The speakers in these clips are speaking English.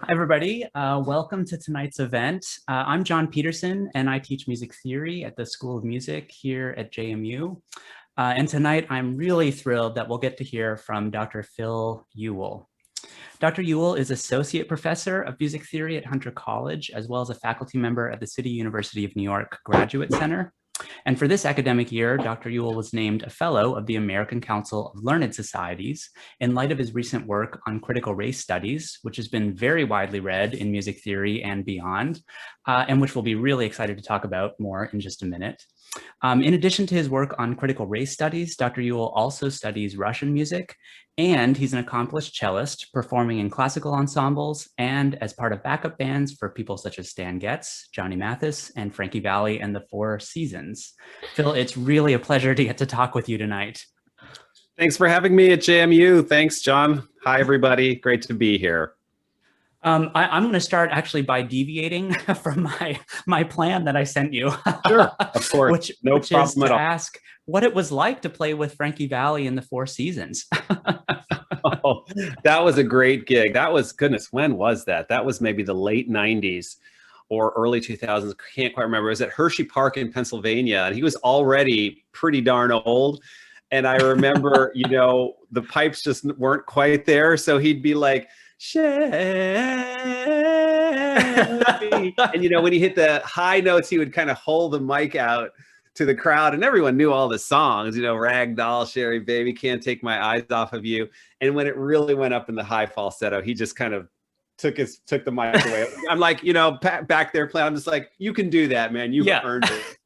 Hi, everybody. Welcome to tonight's event. I'm John Peterson, and I teach music theory at the School of Music here at JMU. And tonight, I'm really thrilled that we'll get to hear from Dr. Phil Ewell. Dr. Ewell is Associate Professor of Music Theory at Hunter College, as well as a faculty member at the City University of New York Graduate Center. And for this academic year, Dr. Ewell was named a Fellow of the American Council of Learned Societies in light of his recent work on critical race studies, which has been very widely read in music theory and beyond, and which we'll be really excited to talk about more in just a minute. In addition to his work on critical race studies, Dr. Ewell also studies Russian music, and he's an accomplished cellist, performing in classical ensembles and as part of backup bands for people such as Stan Getz, Johnny Mathis, and Frankie Valli and the Four Seasons. Phil, it's really a pleasure to get to talk with you tonight. Thanks for having me at JMU. Thanks, John. Hi, everybody. Great to be here. I'm going to start actually by deviating from my plan that I sent you. Sure, of course. No problem at all. Ask what it was like to play with Frankie Valli in the Four Seasons. Oh, that was a great gig. That was, goodness, when was that? That was maybe the late 90s or early 2000s. Can't quite remember. It was at Hershey Park in Pennsylvania, and he was already pretty darn old. And I remember, you know, the pipes just weren't quite there. So he'd be like, Shelby. And, you know, when he hit the high notes, he would kind of hold the mic out to the crowd, and everyone knew all the songs, you know, Ragdoll, Sherry Baby, Can't Take My Eyes Off of You. And when it really went up in the high falsetto, he just kind of took the mic away. I'm like, you know, back there playing, I'm just like, you can do that, man. You've earned it.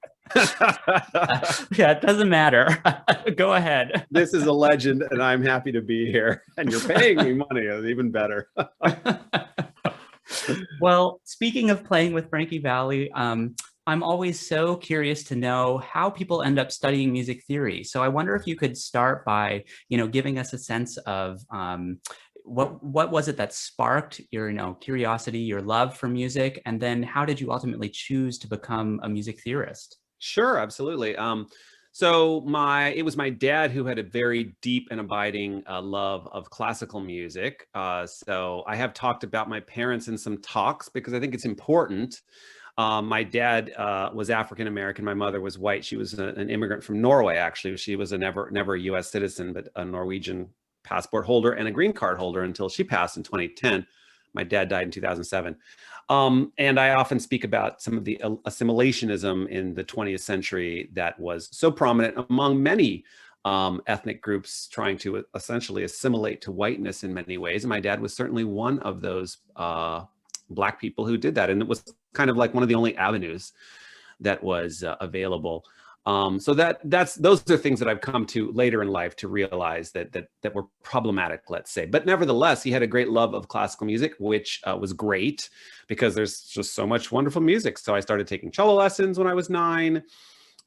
Yeah, it doesn't matter. Go ahead. This is a legend, and I'm happy to be here. And you're paying me money. It's even better. Well, speaking of playing with Frankie Valli, I'm always so curious to know how people end up studying music theory. So I wonder if you could start by, you know, giving us a sense of what was it that sparked your, curiosity, your love for music, and then how did you ultimately choose to become a music theorist? Sure, absolutely. So it was my dad who had a very deep and abiding love of classical music. So I have talked about my parents in some talks because I think it's important. My dad was African-American. My mother was white. She was an immigrant from Norway, actually. She was never a US citizen, but a Norwegian passport holder and a green card holder until she passed in 2010. My dad died in 2007. And I often speak about some of the assimilationism in the 20th century that was so prominent among many ethnic groups trying to essentially assimilate to whiteness in many ways. And my dad was certainly one of those Black people who did that. And it was kind of like one of the only avenues that was available. So those are things that I've come to later in life to realize that were problematic, let's say. But nevertheless, he had a great love of classical music, which was great because there's just so much wonderful music. So I started taking cello lessons when I was 9.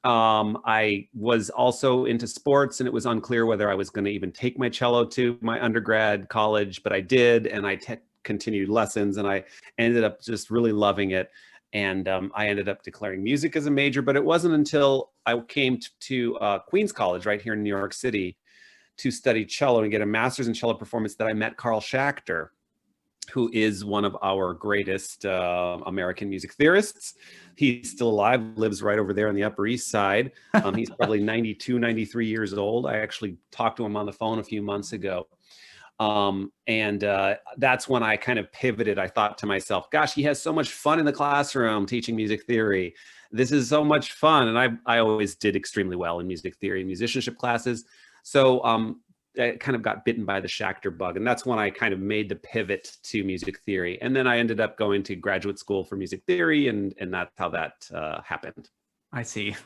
I was also into sports, and it was unclear whether I was going to even take my cello to my undergrad college, but I did, and I continued lessons, and I ended up just really loving it. And I ended up declaring music as a major, but it wasn't until I came to Queens College right here in New York City to study cello and get a master's in cello performance that I met Carl Schachter, who is one of our greatest American music theorists. He's still alive, lives right over there on the Upper East Side. He's probably 92, 93 years old. I actually talked to him on the phone a few months ago. That's when I kind of pivoted. I thought to myself, gosh, he has so much fun in the classroom teaching music theory. This is so much fun. And I always did extremely well in music theory and musicianship classes. So I kind of got bitten by the Schachter bug. And that's when I kind of made the pivot to music theory. And then I ended up going to graduate school for music theory. And that's how that happened. I see.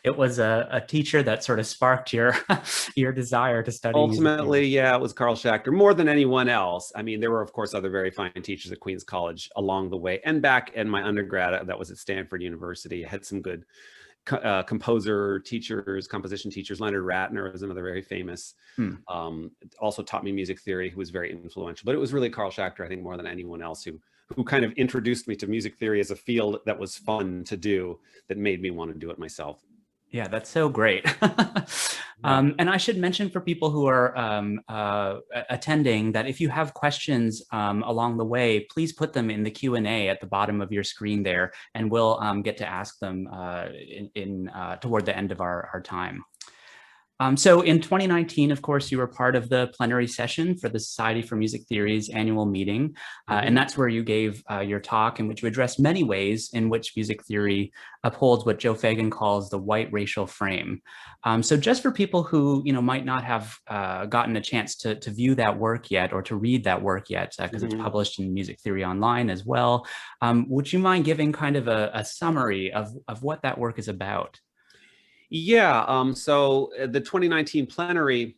It was a teacher that sort of sparked your desire to study. Ultimately, yeah, it was Carl Schachter more than anyone else. I mean, there were, of course, other very fine teachers at Queens College along the way. And back in my undergrad, that was at Stanford University, I had some good composer teachers, composition teachers. Leonard Ratner was another very famous, also taught me music theory, who was very influential. But it was really Carl Schachter, I think, more than anyone else who kind of introduced me to music theory as a field that was fun to do, that made me want to do it myself. Yeah, that's so great. Yeah. And I should mention for people who are attending that if you have questions along the way, please put them in the Q&A at the bottom of your screen there, and we'll get to ask them toward the end of our time. So in 2019, of course, you were part of the plenary session for the Society for Music Theory's annual meeting. And that's where you gave your talk, in which you addressed many ways in which music theory upholds what Joe Fagan calls the white racial frame. So just for people who might not have gotten a chance to view that work yet, or to read that work yet, because it's published in Music Theory Online as well, would you mind giving kind of a summary of what that work is about? Yeah, so the 2019 plenary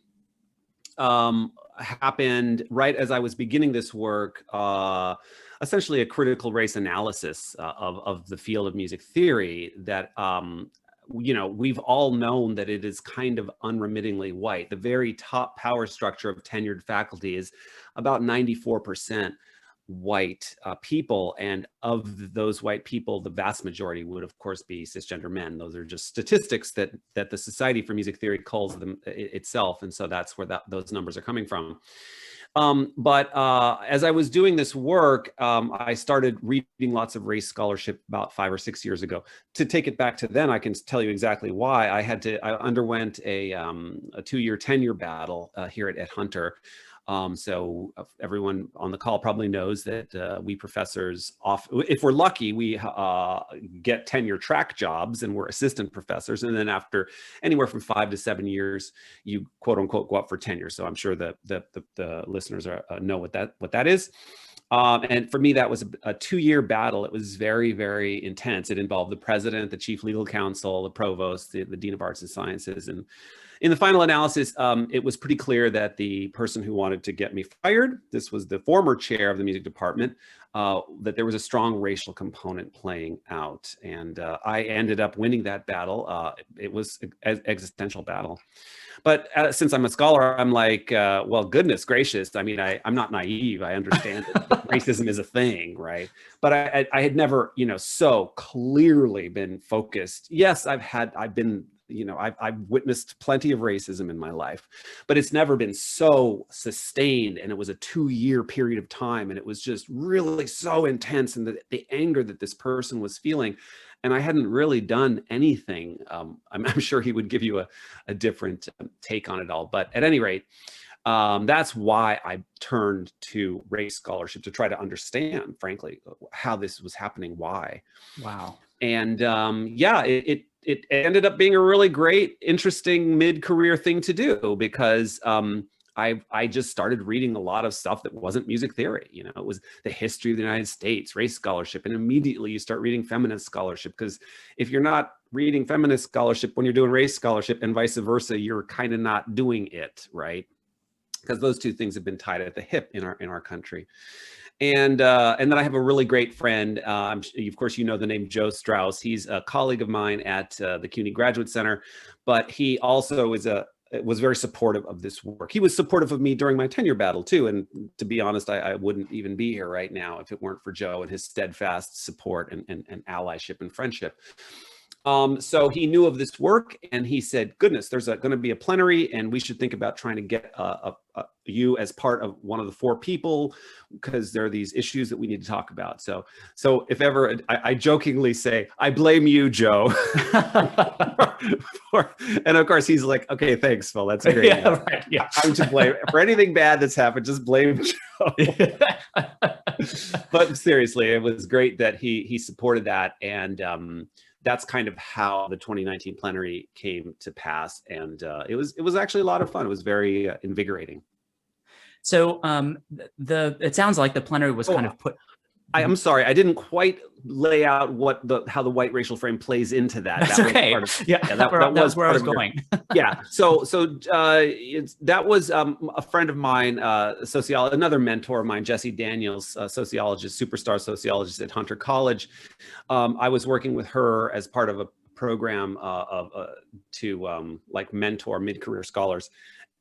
happened right as I was beginning this work, essentially a critical race analysis of the field of music theory that, we've all known that it is kind of unremittingly white. The very top power structure of tenured faculty is about 94% white people, and of those white people, the vast majority would of course be cisgender men. Those are just statistics that the Society for Music Theory calls them itself, and so that's where those numbers are coming from. But as I was doing this work, I started reading lots of race scholarship about 5 or 6 years ago. To take it back to then, I can tell you exactly why. I underwent a 2-year tenure battle here at Hunter. So everyone on the call probably knows that we professors, if we're lucky, we get tenure track jobs and we're assistant professors. And then after anywhere from 5 to 7 years, you quote unquote go up for tenure. So I'm sure that the listeners know what that is. And for me, that was a 2-year battle. It was very, very intense. It involved the president, the chief legal counsel, the provost, the dean of arts and sciences. And in the final analysis, it was pretty clear that the person who wanted to get me fired, this was the former chair of the music department, that there was a strong racial component playing out. And I ended up winning that battle. It was an existential battle. But since I'm a scholar, I'm like, well, goodness gracious. I mean, I'm not naive. I understand that racism is a thing, right? But I had never, so clearly been focused. Yes, I've been, I've witnessed plenty of racism in my life, but it's never been so sustained. And it was a 2-year period of time. And it was just really so intense. And the anger that this person was feeling. And I hadn't really done anything. I'm sure he would give you a different take on it all. But at any rate, that's why I turned to race scholarship, to try to understand, frankly, how this was happening, why. Wow. And yeah, it ended up being a really great, interesting mid-career thing to do, because I just started reading a lot of stuff that wasn't music theory. It was the history of the United States, race scholarship, and immediately you start reading feminist scholarship, because if you're not reading feminist scholarship when you're doing race scholarship and vice versa, you're kind of not doing it, right? Because those two things have been tied at the hip in our country. And then I have a really great friend. Of course, you know the name Joe Strauss. He's a colleague of mine at the CUNY Graduate Center, but he also was very supportive of this work. He was supportive of me during my tenure battle too. And to be honest, I wouldn't even be here right now if it weren't for Joe and his steadfast support and allyship and friendship. So he knew of this work, and he said, goodness, there's going to be a plenary, and we should think about trying to get you as part of one of the 4 people, because there are these issues that we need to talk about. So if ever, I jokingly say, I blame you, Joe. And of course, he's like, okay, thanks, Phil. That's great. Yeah, right. Yeah. I'm to blame for anything bad that's happened. Just blame Joe. But seriously, it was great that he supported that. And that's kind of how the 2019 plenary came to pass. And it was actually a lot of fun. It was very invigorating. So it sounds like the plenary was kind of put. I'm sorry, I didn't quite lay out how the white racial frame plays into that. That's okay. That was where I was going. Yeah. So that was a friend of mine, another mentor of mine, Jessie Daniels, sociologist, superstar sociologist at Hunter College. I was working with her as part of a program to like mentor mid-career scholars.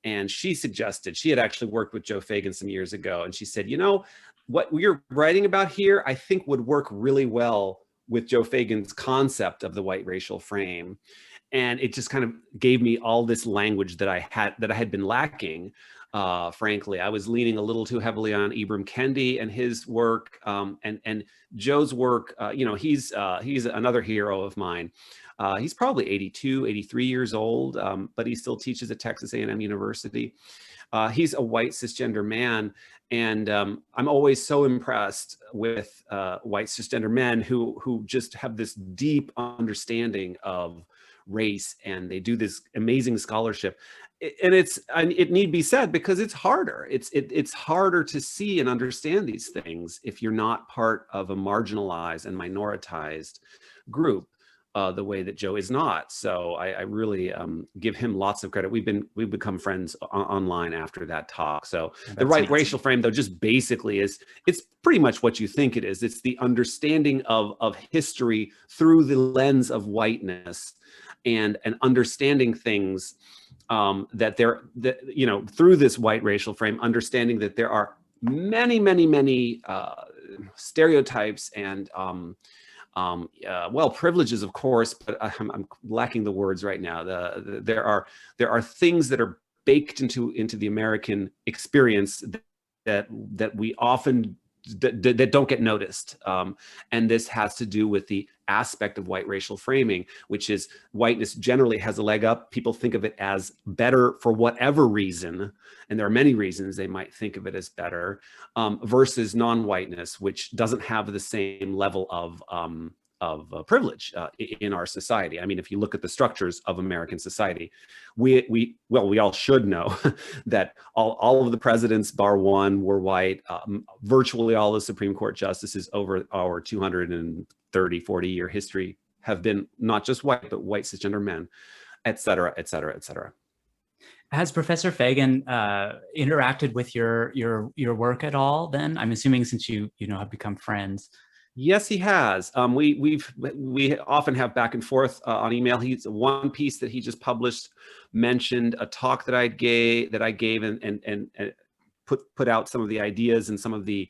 And she suggested, she had actually worked with Joe Fagan some years ago. And she said, what you're writing about here, I think would work really well with Joe Fagan's concept of the white racial frame. and it just kind of gave me all this language that I had been lacking. Frankly, I was leaning a little too heavily on Ibram Kendi and his work, and Joe's work. He's another hero of mine. He's probably 82, 83 years old, but he still teaches at Texas A&M University. He's a white cisgender man, and I'm always so impressed with white cisgender men who just have this deep understanding of race, and they do this amazing scholarship. And it need be said, because it's harder. It's harder to see and understand these things if you're not part of a marginalized and minoritized group. The way that Joe is not. So I really give him lots of credit. We've become friends online after that talk. So the right racial frame, though, just basically it's pretty much what you think it is. It's the understanding of history through the lens of whiteness, and understanding things through this white racial frame, understanding that there are many stereotypes and privileges, of course, but I'm lacking the words right now. There are things that are baked into the American experience that we often that don't get noticed, and this has to do with the aspect of white racial framing, which is whiteness generally has a leg up. People think of it as better for whatever reason, and there are many reasons they might think of it as better, versus non-whiteness, which doesn't have the same level of privilege in our society. I mean, if you look at the structures of American society, we all should know that all of the presidents, bar one, were white. Virtually all the Supreme Court justices over our 230, 40-year history have been not just white, but white cisgender men, et cetera, et cetera, et cetera. Has Professor Fagan interacted with your work at all then? I'm assuming since you have become friends. Yes, he has. We often have back and forth on email. He's one piece that he just published mentioned a talk that I gave and put out some of the ideas and some of the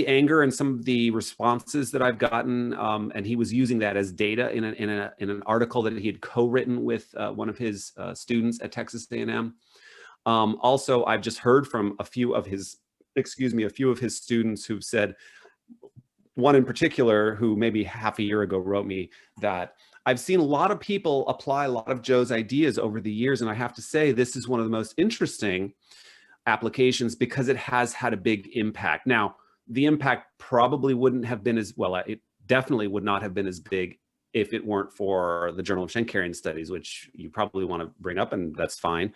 anger and some of the responses that I've gotten. And he was using that as data in an article that he had co-written with one of his students at Texas A&M. Also, I've just heard from a few of his students who've said, one in particular, who maybe half a year ago wrote me that I've seen a lot of people apply a lot of Joe's ideas over the years, and I have to say this is one of the most interesting applications because it has had a big impact. Now, the impact probably wouldn't have been as well. It definitely would not have been as big if it weren't for the Journal of Schenkerian Studies, which you probably want to bring up, and that's fine,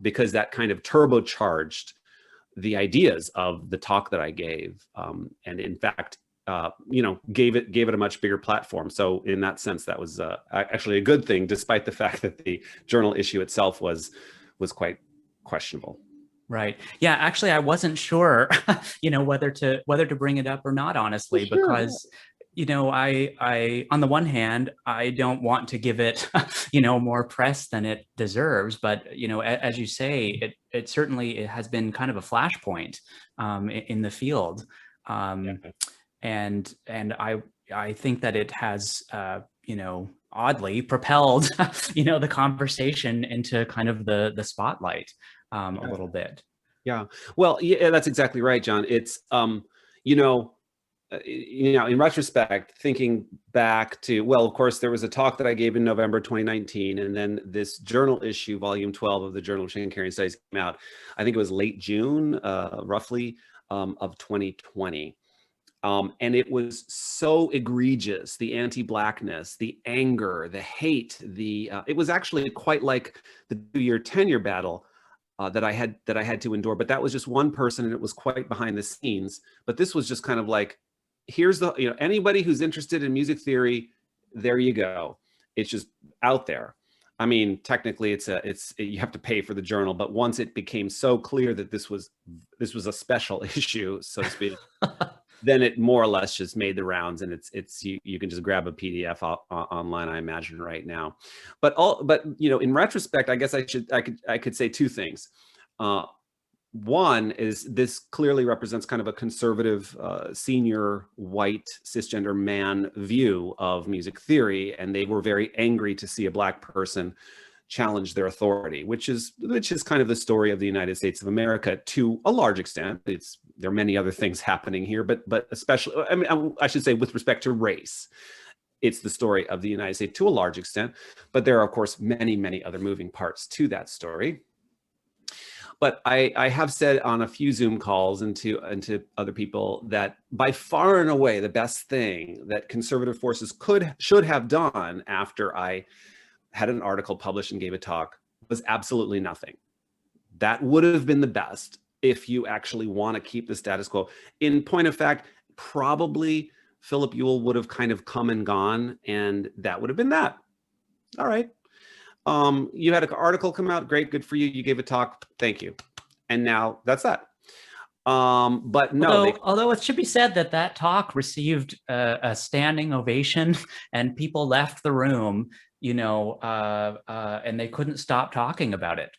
because that kind of turbocharged the ideas of the talk that I gave, and in fact, gave it a much bigger platform. So in that sense, that was actually a good thing, despite the fact that the journal issue itself was quite questionable. Right. Yeah. Actually, I wasn't sure, whether to bring it up or not, honestly, sure. Because I on the one hand, I don't want to give it, more press than it deserves. But, as you say, it certainly has been kind of a flashpoint in the field. And I think that it has, oddly propelled, the conversation into kind of the spotlight a little bit. Yeah. Well, yeah, that's exactly right, John. It's, in retrospect, thinking back to, well, of course, there was a talk that I gave in November 2019, and then this journal issue, volume 12 of the Journal of Schenkerian Studies came out. I think it was late June, roughly, of 2020. And it was so egregious, the anti-Blackness, the anger, the hate, it was actually quite like the 2-year tenure battle that I had to endure. But that was just one person, and it was quite behind the scenes. But this was just kind of like, here's anybody who's interested in music theory, there you go. It's just out there. I mean, technically, you have to pay for the journal, but once it became so clear that this was a special issue, so to speak, then it more or less just made the rounds, and you can just grab a PDF online, I imagine, right now. But in retrospect, I guess I could say two things. One is this clearly represents kind of a conservative, senior white cisgender man view of music theory, and they were very angry to see a Black person challenge their authority, which is kind of the story of the United States of America to a large extent. There are many other things happening here, but especially, I mean, I should say with respect to race, it's the story of the United States to a large extent, but there are of course many other moving parts to that story. But I have said on a few Zoom calls and to other people that by far and away the best thing that conservative forces should have done after I had an article published and gave a talk was absolutely nothing. That would have been the best if you actually want to keep the status quo. In point of fact, probably Philip Ewell would have kind of come and gone, and that would have been that. All right. You had an article come out, great, good for you. You gave a talk, thank you. And now that's that. But no. Although it should be said that that talk received a standing ovation and people left the room, you know, and they couldn't stop talking about it.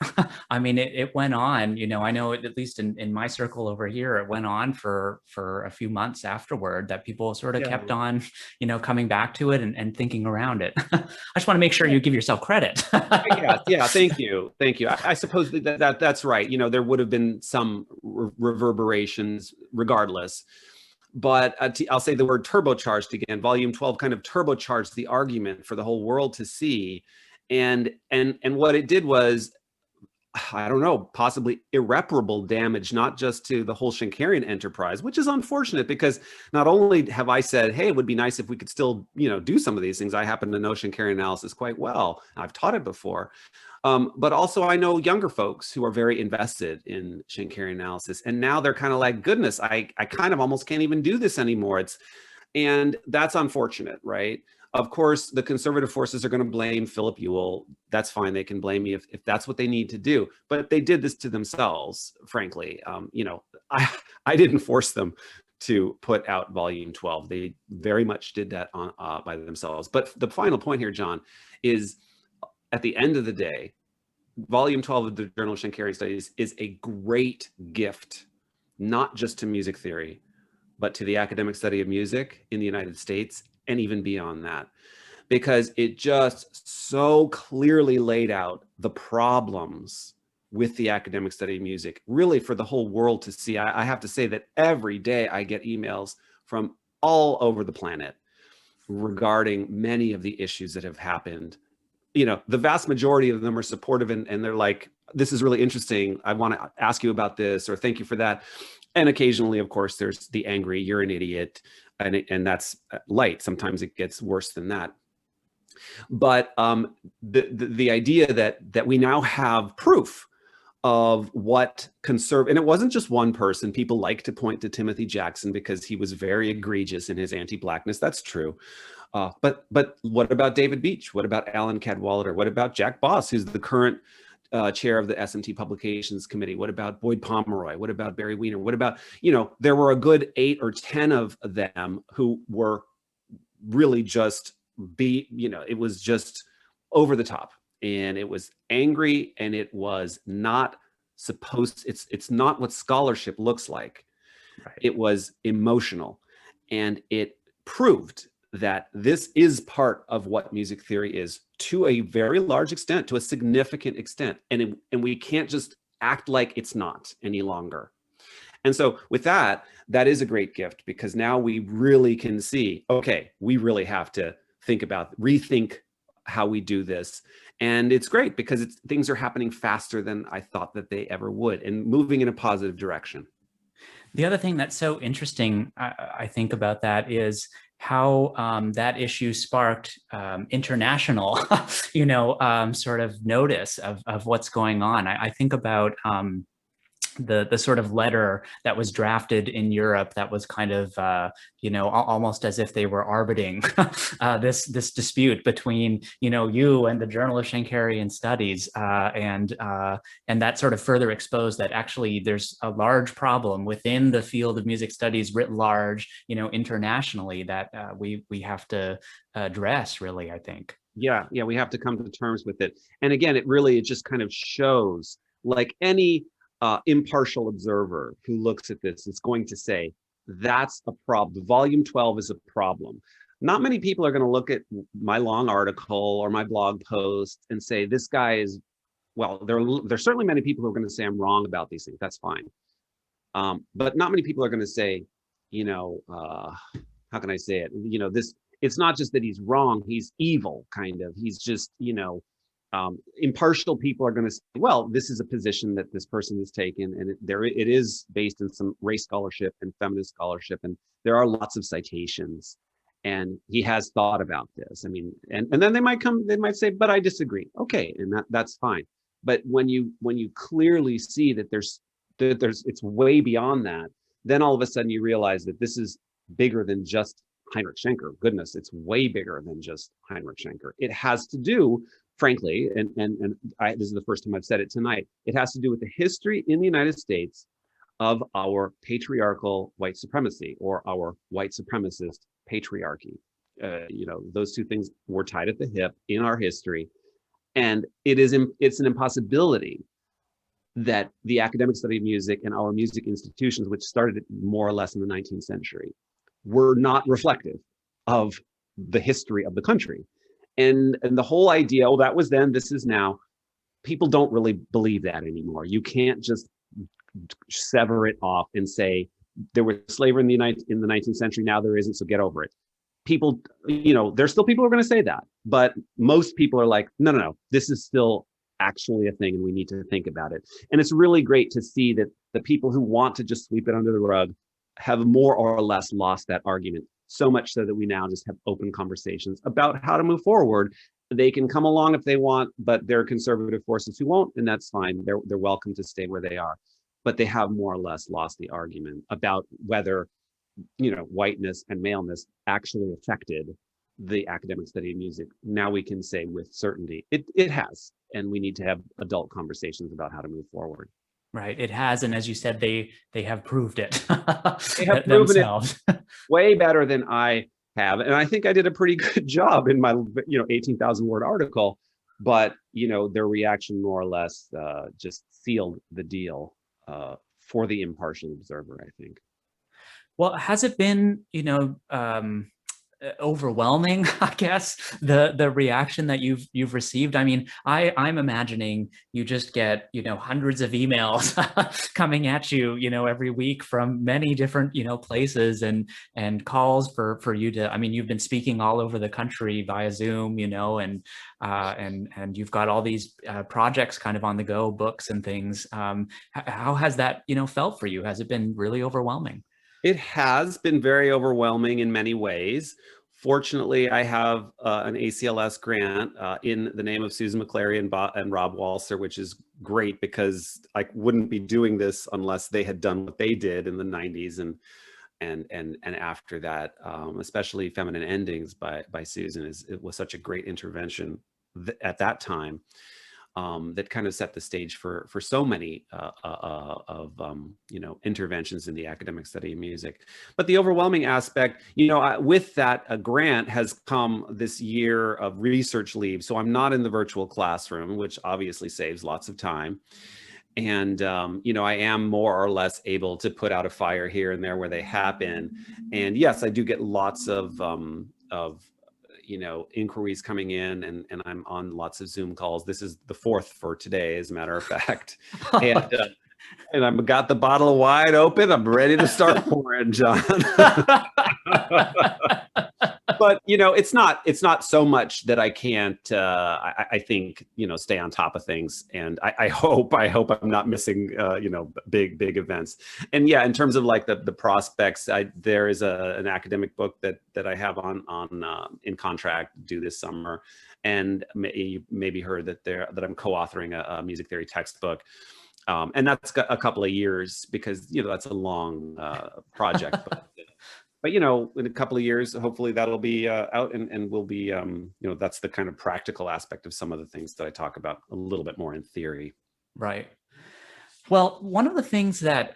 I mean, it went on, you know, I know at least in my circle over here, it went on for a few months afterward that people sort of kept on, you know, coming back to it and thinking around it. I just want to make sure you give yourself credit. Yeah, thank you. I suppose that's right. You know, there would have been some reverberations regardless. But I'll say the word turbocharged again. Volume 12 kind of turbocharged the argument for the whole world to see. And what it did was, I don't know, possibly irreparable damage, not just to the whole Schenkerian enterprise, which is unfortunate because not only have I said, hey, it would be nice if we could still, you know, do some of these things. I happen to know Schenkerian analysis quite well. I've taught it before. But also I know younger folks who are very invested in Schenkerian analysis. And now they're kind of like, goodness, I kind of almost can't even do this anymore. And that's unfortunate, right? Of course, the conservative forces are going to blame Philip Ewell. That's fine. They can blame me if that's what they need to do. But they did this to themselves, frankly. You know, I didn't force them to put out volume 12. They very much did that by themselves. But the final point here, John, is at the end of the day, volume 12 of the Journal of Schenkerian Studies is a great gift, not just to music theory, but to the academic study of music in the United States and even beyond that, because it just so clearly laid out the problems with the academic study of music, really for the whole world to see. I have to say that every day I get emails from all over the planet regarding many of the issues that have happened. You know, the vast majority of them are supportive and they're like, this is really interesting. I want to ask you about this, or thank you for that. And occasionally, of course, there's the angry, you're an idiot. And that's light. Sometimes it gets worse than that. But the idea that we now have proof of what and it wasn't just one person. People like to point to Timothy Jackson because he was very egregious in his anti-Blackness. That's true. But what about David Beach? What about Alan Cadwallader? What about Jack Boss, who's the current chair of the SMT Publications Committee? What about Boyd Pomeroy? What about Barry Weiner? What about, you know, there were a good 8 or 10 of them who were really just it was just over the top, and it was angry, and it was not supposed, it's not what scholarship looks like. Right. It was emotional, and it proved that this is part of what music theory is to a very large extent, to a significant extent. And we can't just act like it's not any longer. And so with that is a great gift, because now we really can see, okay, we really have to rethink how we do this. And it's great because things are happening faster than I thought that they ever would, and moving in a positive direction. The other thing that's so interesting, I think, about that is how that issue sparked international, you know, sort of notice of what's going on. I think about the sort of letter that was drafted in Europe that was kind of, you know, almost as if they were arbitering this dispute between, you know, you and the Journal of Schenkerian Studies, and that sort of further exposed that actually there's a large problem within the field of music studies writ large, you know, internationally, that we have to address, really, I think. Yeah, we have to come to terms with it. And again, it just kind of shows, like any impartial observer who looks at this is going to say, that's a problem. Volume 12 is a problem. Not many people are going to look at my long article or my blog post and say, this guy is, well, there's certainly many people who are going to say I'm wrong about these things. That's fine. But not many people are going to say, how can I say it? It's not just that he's wrong, he's evil, kind of. He's just, impartial people are going to say, well, this is a position that this person has taken, and it is based in some race scholarship and feminist scholarship, and there are lots of citations, and he has thought about this. I mean, and then they might say, but I disagree. Okay, and that's fine. But when you clearly see that it's way beyond that, then all of a sudden you realize that this is bigger than just Heinrich Schenker. Goodness, it's way bigger than just Heinrich Schenker. It has to do, frankly, and this is the first time I've said it tonight, it has to do with the history in the United States of our patriarchal white supremacy, or our white supremacist patriarchy. Those two things were tied at the hip in our history. And it's an impossibility that the academic study of music and our music institutions, which started more or less in the 19th century, were not reflective of the history of the country. And the whole idea, oh, that was then, this is now, people don't really believe that anymore. You can't just sever it off and say, there was slavery in the 19th century, now there isn't, so get over it. People, there's still people who are going to say that, but most people are like, no, this is still actually a thing, and we need to think about it. And it's really great to see that the people who want to just sweep it under the rug have more or less lost that argument, so much so that we now just have open conversations about how to move forward. They can come along if they want, but there are conservative forces who won't, and that's fine. They're welcome to stay where they are. But they have more or less lost the argument about whether, whiteness and maleness actually affected the academic study of music. Now we can say with certainty, it has, and we need to have adult conversations about how to move forward. Right, it has, and as you said, they have proved it. They have proven themselves. It way better than I have, and I think I did a pretty good job in my 18,000 word article. But their reaction more or less just sealed the deal for the impartial observer, I think. Well, has it been overwhelming, I guess, the reaction that you've received? I mean, I'm imagining you just get hundreds of emails coming at you every week from many different places, and calls for you to, I mean, you've been speaking all over the country via Zoom, and you've got all these projects kind of on the go, books and things. How has that felt for you? Has it been really overwhelming? It has been very overwhelming in many ways. Fortunately, I have an ACLS grant in the name of Susan McClary and Rob Walser, which is great because I wouldn't be doing this unless they had done what they did in the 90s and after that, especially Feminine Endings by Susan. It was such a great intervention at that time. That kind of set the stage for so many interventions in the academic study of music. But the overwhelming aspect, with that grant has come this year of research leave. So I'm not in the virtual classroom, which obviously saves lots of time. And, I am more or less able to put out a fire here and there where they happen. And yes, I do get lots of inquiries coming in, and I'm on lots of Zoom calls. This is the fourth for today, as a matter of fact. And I've got the bottle wide open. I'm ready to start pouring, John. But it's not so much that I can't. I think stay on top of things, and I hope I'm not missing big events. And yeah, in terms of like the prospects, there is an academic book that I have on in contract due this summer, and you maybe heard that I'm co-authoring a music theory textbook. And that's got a couple of years because that's a long project. But in a couple of years, hopefully that'll be out, and we'll be that's the kind of practical aspect of some of the things that I talk about a little bit more in theory. Right. Well, one of the things that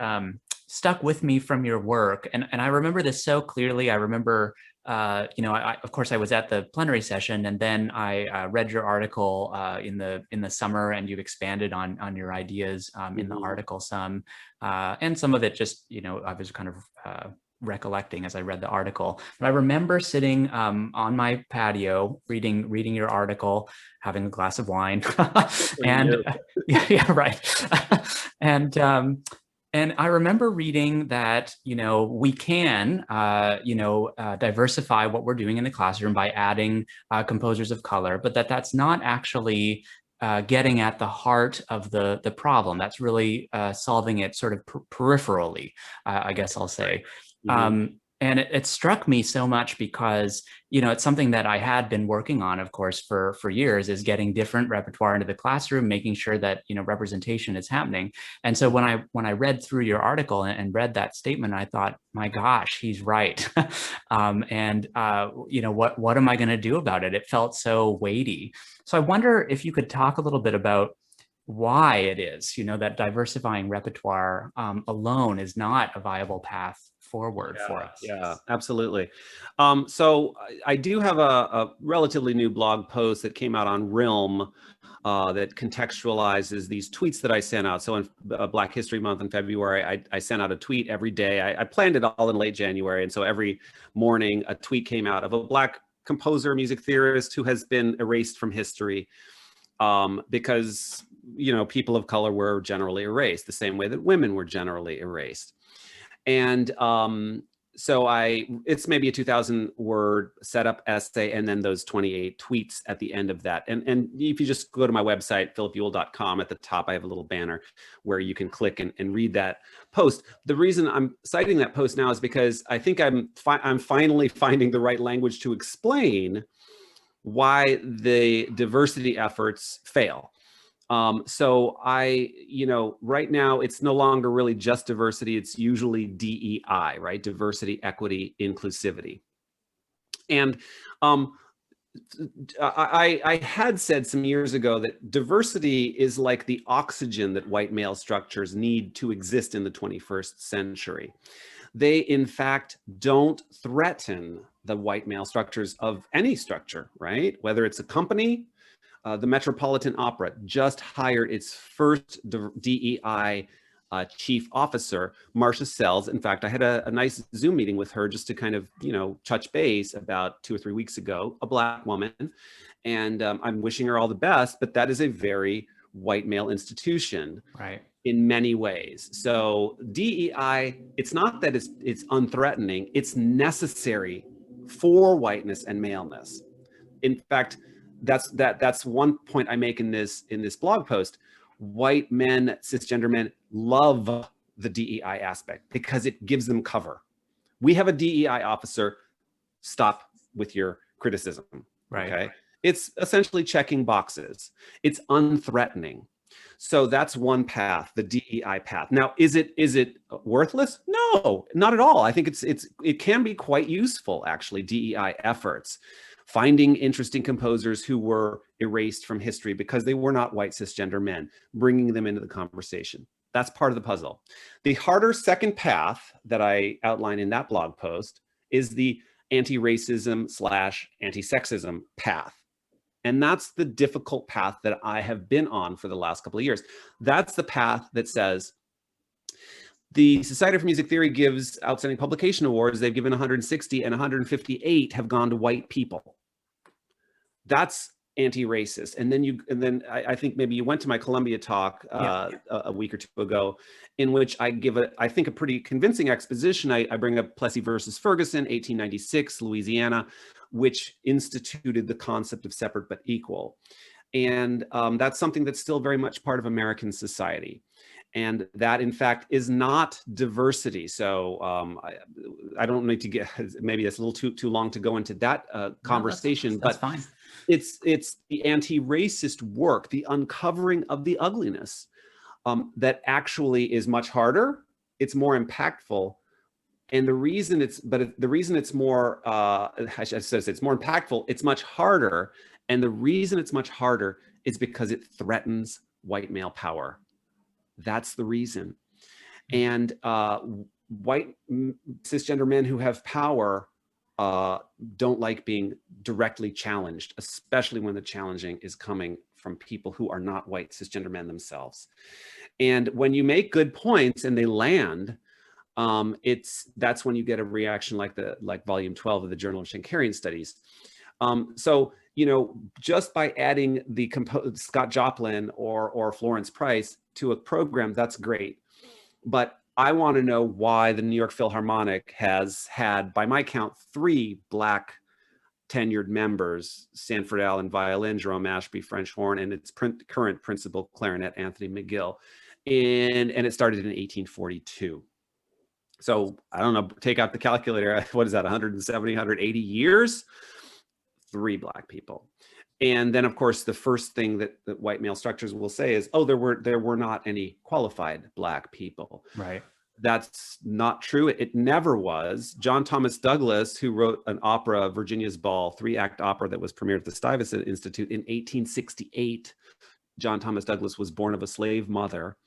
stuck with me from your work, and I remember this so clearly. I remember of course, I was at the plenary session, and then I read your article in the summer, and you've expanded on your ideas in the article some, and some of it just, I was kind of recollecting as I read the article. But I remember sitting on my patio reading your article, having a glass of wine, and yeah, right, and and I remember reading that, we can, diversify what we're doing in the classroom by adding composers of color, but that's not actually getting at the heart of the problem. That's really solving it sort of peripherally, I guess I'll say. And it struck me so much because, it's something that I had been working on, of course, for years, is getting different repertoire into the classroom, making sure that, representation is happening. And so when I read through your article and read that statement, I thought, my gosh, he's right. What am I going to do about it? It felt so weighty. So I wonder if you could talk a little bit about why it is, that diversifying repertoire alone is not a viable path forward for us. Yeah, absolutely. So I do have a relatively new blog post that came out on Realm that contextualizes these tweets that I sent out. So in Black History Month in February, I sent out a tweet every day. I planned it all in late January. And so every morning a tweet came out of a Black composer, music theorist who has been erased from history because, people of color were generally erased the same way that women were generally erased. And so it's maybe a 2,000 word setup essay, and then those 28 tweets at the end of that. And if you just go to my website, philipewell.com, at the top, I have a little banner where you can click and read that post. The reason I'm citing that post now is because I think I'm finally finding the right language to explain why the diversity efforts fail. So right now it's no longer really just diversity. It's usually DEI, right? Diversity, equity, inclusivity. And I had said some years ago that diversity is like the oxygen that white male structures need to exist in the 21st century. They, in fact, don't threaten the white male structures of any structure, right? Whether it's a company. The Metropolitan Opera just hired its first DEI chief officer, Marcia Sells. In fact, I had a nice Zoom meeting with her just to kind of, touch base about 2 or 3 weeks ago, a Black woman. And I'm wishing her all the best, but that is a very white male institution. Right. In many ways. So DEI, it's not that it's unthreatening, it's necessary for whiteness and maleness. In fact, that's one point I make in this blog post. White men, cisgender men, love the DEI aspect because it gives them cover. We have a DEI officer. Stop with your criticism. Right. Okay. It's essentially checking boxes. It's unthreatening. So that's one path, the DEI path. Now, is it worthless? No, not at all. I think it can be quite useful, actually, DEI efforts. Finding interesting composers who were erased from history because they were not white cisgender men, bringing them into the conversation. That's part of the puzzle. The harder second path that I outline in that blog post is the anti-racism / anti-sexism path. And that's the difficult path that I have been on for the last couple of years. That's the path that says the Society for Music Theory gives outstanding publication awards. They've given 160 and 158 have gone to white people. That's anti-racist. And then I think maybe you went to my Columbia talk a week or two ago, in which I give I think a pretty convincing exposition. I bring up Plessy versus Ferguson, 1896, Louisiana, which instituted the concept of separate but equal. And that's something that's still very much part of American society. And that, in fact, is not diversity. So I don't need to get, maybe that's a little too long to go into that conversation. No, that's fine. It's the anti-racist work, the uncovering of the ugliness that actually is much harder. It's more impactful. And the reason it's more, I should say it's more impactful, it's much harder. And the reason it's much harder is because it threatens white male power. That's the reason. And white cisgender men who have power don't like being directly challenged, especially when the challenging is coming from people who are not white cisgender men themselves. And when you make good points and they land, that's when you get a reaction like volume 12 of the Journal of Shankarian Studies. So, just by adding the Scott Joplin or Florence Price to a program, that's great. But I want to know why the New York Philharmonic has had, by my count, 3 Black tenured members: Sanford Allen violin, Jerome Ashby French horn, and its current principal clarinet, Anthony McGill. And it started in 1842. So I don't know, take out the calculator. What is that, 170, 180 years? 3 Black people. And then, of course, the first thing that white male structures will say is, oh, there were not any qualified Black people. Right. That's not true. It never was. John Thomas Douglas, who wrote an opera, Virginia's Ball, 3-act opera that was premiered at the Stuyvesant Institute in 1868. John Thomas Douglas was born of a slave mother,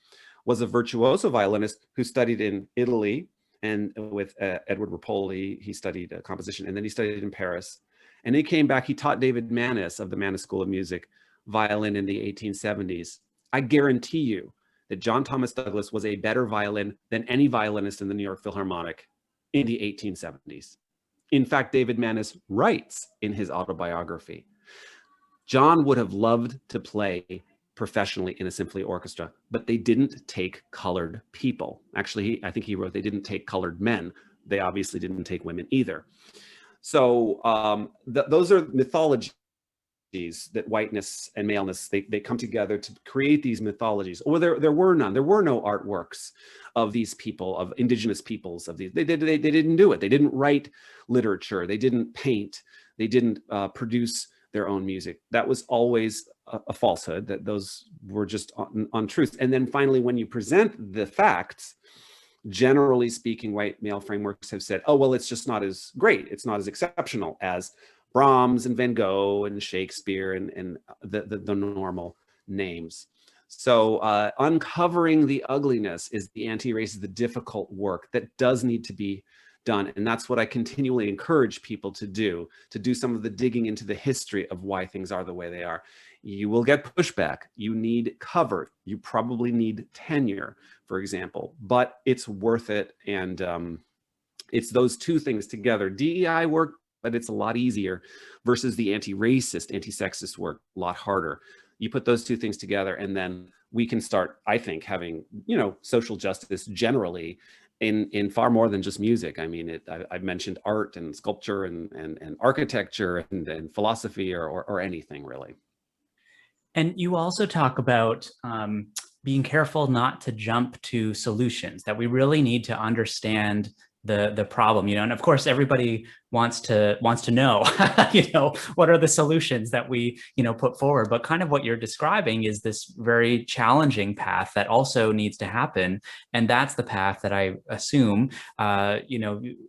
was a virtuoso violinist who studied in Italy, and with Edward Rapoli, he studied composition, and then he studied in Paris. And he came back, he taught David Manis of the Manis School of Music violin in the 1870s. I guarantee you that John Thomas Douglas was a better violin than any violinist in the New York Philharmonic in the 1870s. In fact, David Manis writes in his autobiography, John would have loved to play professionally in a symphony orchestra, but they didn't take colored people. Actually, I think he wrote they didn't take colored men. They obviously didn't take women either. So those are mythologies that whiteness and maleness, they come together to create these mythologies. Or there were none. There were no artworks of these people, of indigenous peoples, of these. They didn't do it. They didn't write literature. They didn't paint. They didn't produce their own music. That was always a falsehood, that those were just untruths. And then finally, when you present the facts, generally speaking, white male frameworks have said, oh, well, it's just not as great. It's not as exceptional as Brahms and Van Gogh and Shakespeare and the normal names. So uncovering the ugliness is the anti-racist, the difficult work that does need to be done. And that's what I continually encourage people to do some of the digging into the history of why things are the way they are. You will get pushback. You need cover. You probably need tenure, for example, but it's worth it. And it's those two things together. DEI work, but it's a lot easier, versus the anti-racist, anti-sexist work, a lot harder. You put those two things together, and then we can start, I think, having, social justice generally in far more than just music. I mean, I've mentioned art and sculpture and architecture and philosophy or anything really. And you also talk about being careful not to jump to solutions, that we really need to understand the problem, and of course everybody wants to know, what are the solutions that we, put forward. But kind of what you're describing is this very challenging path that also needs to happen. And that's the path that I assume,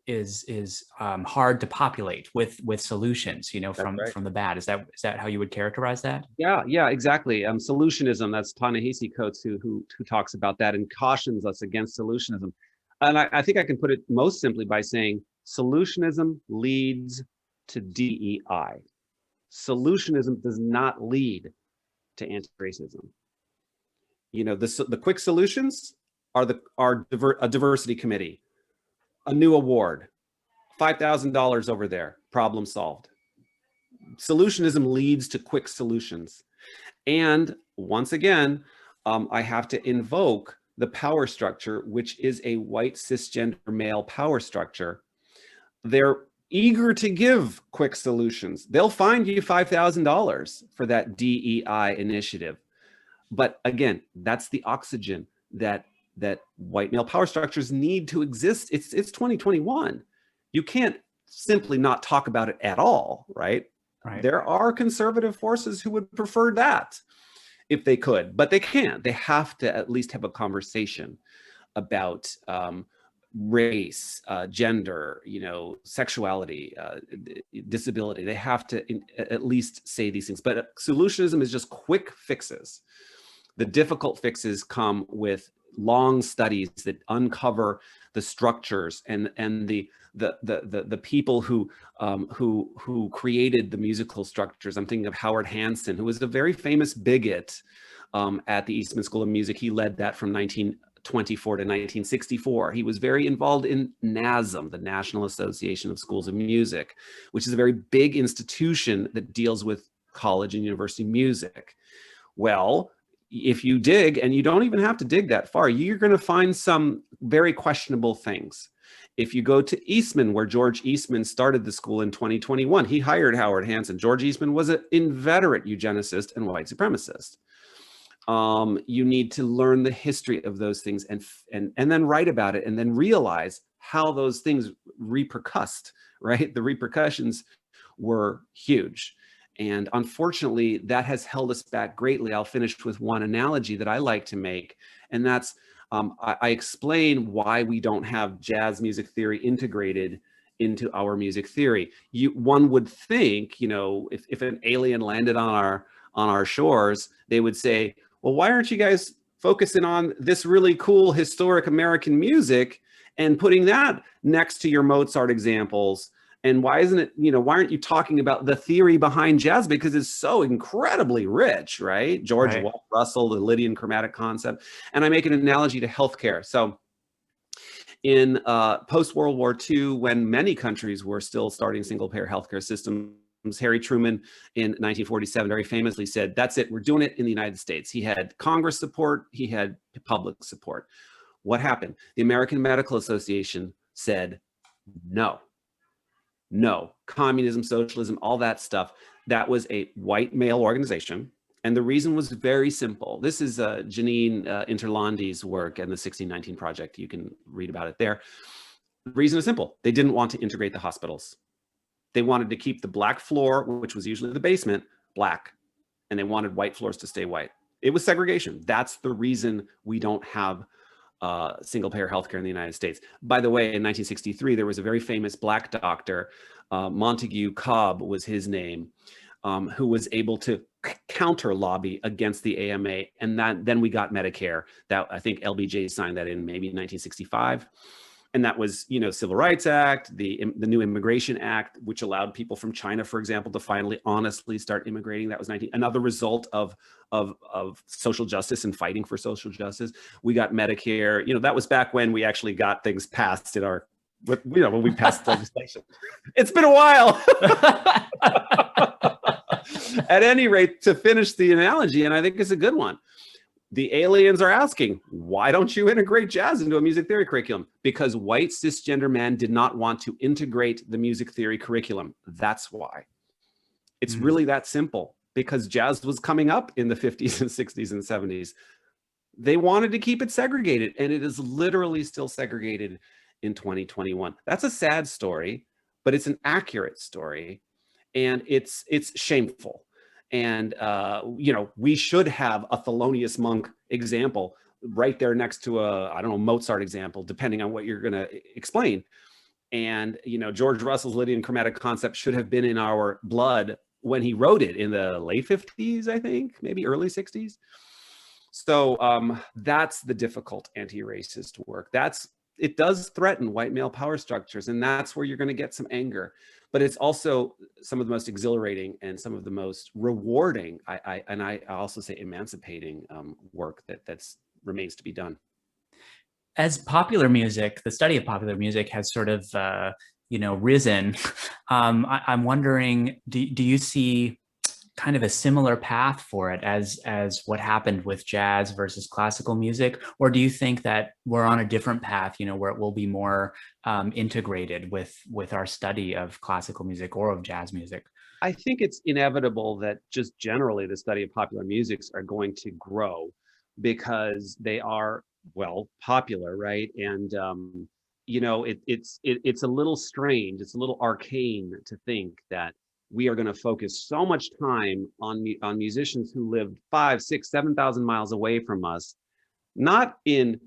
is hard to populate with solutions, from the bad. Is that how you would characterize that? Yeah, exactly. Solutionism, that's Ta-Nehisi Coates who talks about that and cautions us against solutionism. And I think I can put it most simply by saying solutionism leads to DEI. Solutionism does not lead to anti-racism. The quick solutions are a diversity committee, a new award, $5,000 over there, problem solved. Solutionism leads to quick solutions. And once again, I have to invoke the power structure, which is a white cisgender male power structure. They're eager to give quick solutions. They'll find you $5,000 for that DEI initiative. But again, that's the oxygen that white male power structures need to exist. It's 2021. You can't simply not talk about it at all, right? There are conservative forces who would prefer that if they could, but they can't. They have to at least have a conversation about race, gender, sexuality, disability. They have to at least say these things. But solutionism is just quick fixes. The difficult fixes come with long studies that uncover the structures and the the people who created the musical structures. I'm thinking of Howard Hanson, who was a very famous bigot at the Eastman School of Music. He led that from 1924 to 1964. He was very involved in NASM, the National Association of Schools of Music, which is a very big institution that deals with college and university music. Well, if you dig, and you don't even have to dig that far, you're going to find some very questionable things. If you go to Eastman, where George Eastman started the school in 2021, he hired Howard Hanson. George Eastman was an inveterate eugenicist and white supremacist. You need to learn the history of those things and then write about it, and then realize how those things repercussed, right? The repercussions were huge. And unfortunately, that has held us back greatly. I'll finish with one analogy that I like to make, and that's I explain why we don't have jazz music theory integrated into our music theory. One would think, you know, if an alien landed on our shores, they would say, well, why aren't you guys focusing on this really cool historic American music and putting that next to your Mozart examples? And why isn't it, you know, why aren't you talking about the theory behind jazz? Because it's so incredibly rich, right? George Russell, the Lydian chromatic concept. And I make an analogy to healthcare. So in post-World War II, when many countries were still starting single-payer healthcare systems, Harry Truman in 1947 very famously said, that's it, we're doing it in the United States. He had Congress support, he had public support. What happened? The American Medical Association said, no. No, communism, socialism, all that stuff. That was a white male organization. And the reason was very simple. This is Janine Interlandi's work and the 1619 Project. You can read about it there. The reason is simple. They didn't want to integrate the hospitals. They wanted to keep the black floor, which was usually the basement, black. And they wanted white floors to stay white. It was segregation. That's the reason we don't have single-payer healthcare in the United States. By the way, in 1963, there was a very famous black doctor, Montague Cobb was his name, who was able to counter lobby against the AMA, and then we got Medicare. That I think LBJ signed that in maybe 1965. And that was, you know, Civil Rights Act, the new Immigration Act, which allowed people from China, for example, to finally honestly start immigrating. That was another result of social justice and fighting for social justice. We got Medicare. You know, that was back when we actually got things passed in our, you know, when we passed legislation. It's been a while. At any rate, to finish the analogy, and I think it's a good one, the aliens are asking, why don't you integrate jazz into a music theory curriculum? Because white cisgender men did not want to integrate the music theory curriculum. That's why. It's really that simple, because jazz was coming up in the 50s and 60s and 70s. They wanted to keep it segregated, and it is literally still segregated in 2021. That's a sad story, but it's an accurate story, and it's shameful. And, you know, we should have a Thelonious Monk example right there next to a, I don't know, Mozart example, depending on what you're going to explain. And, you know, George Russell's Lydian chromatic concept should have been in our blood when he wrote it in the late 50s, I think, maybe early 60s. So that's the difficult anti-racist work. It does threaten white male power structures, and that's where you're going to get some anger. But it's also some of the most exhilarating and some of the most rewarding, I also say emancipating work that remains to be done. As popular music, the study of popular music has sort of, you know, risen. I'm wondering, do you see kind of a similar path for it as what happened with jazz versus classical music? Or do you think that we're on a different path, you know, where it will be more integrated with our study of classical music or of jazz music? I think it's inevitable that just generally the study of popular musics are going to grow because they are, well, popular, right? And you know, it's a little strange, it's a little arcane to think that we are going to focus so much time on musicians who lived 5, 6, 7,000 miles away from us, not in